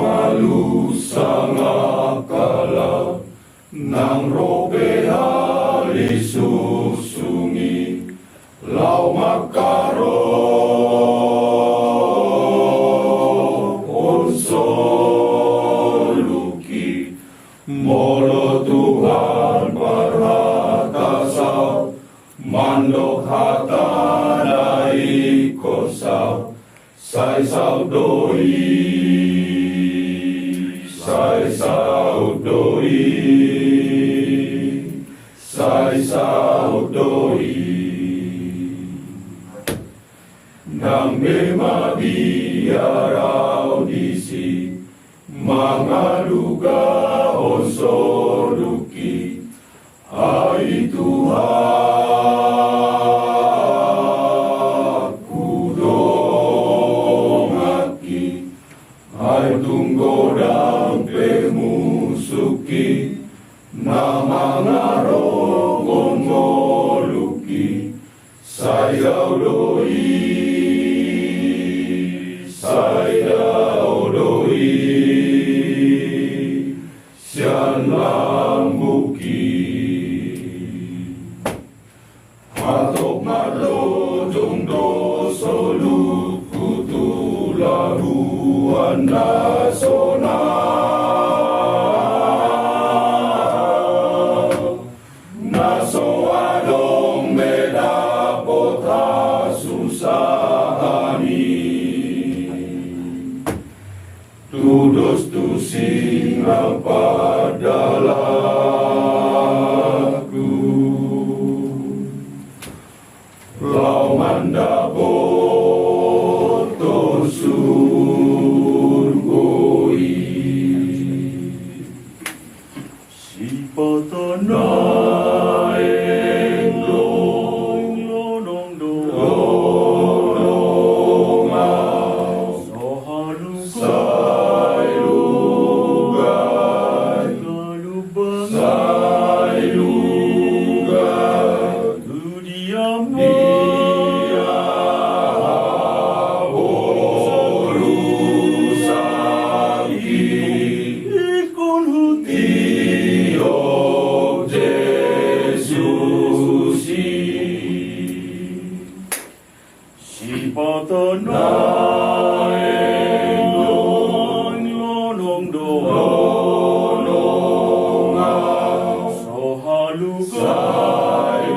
Malusang akala ng robeali susungi lau magkaroon soluki molo Tuhan parhatasaw mandok hatanai kosaw sai saudoi sai saudoi nang memabiarau disi mangaduga osoduki hai Tuhan kudongaki hai tunggodang pemusuki nama ngarongon moluki sayaudoi sian lambuki matok malodong dosolu kutularuan nasona nasoadong medapot hasusahani tudos tusing padalaku lau mandapot surgoi si patanaeng lonong dolong sohalugai lugai tudiamu patanaeng lonong dolong sohalugai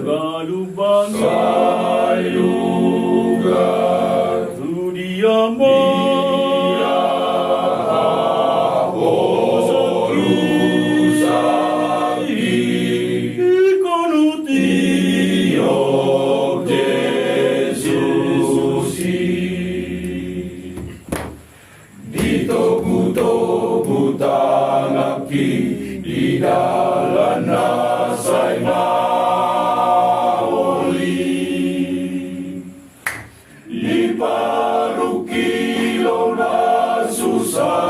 galubang tudiamu di dalam nasai maoli di paruki lona susah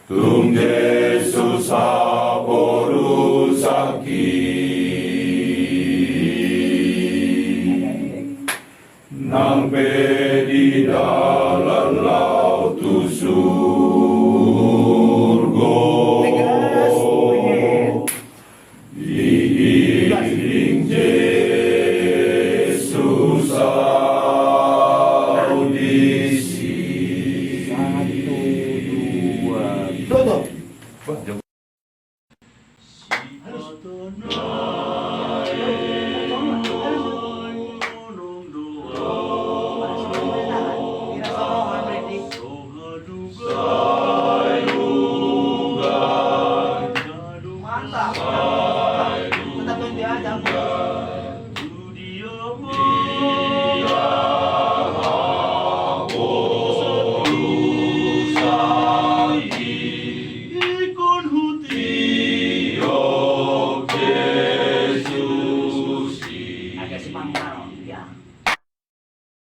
tung Yesus haporu sakit nang di dalam laut surga diiring Yesus audisi 1, 2 tutup.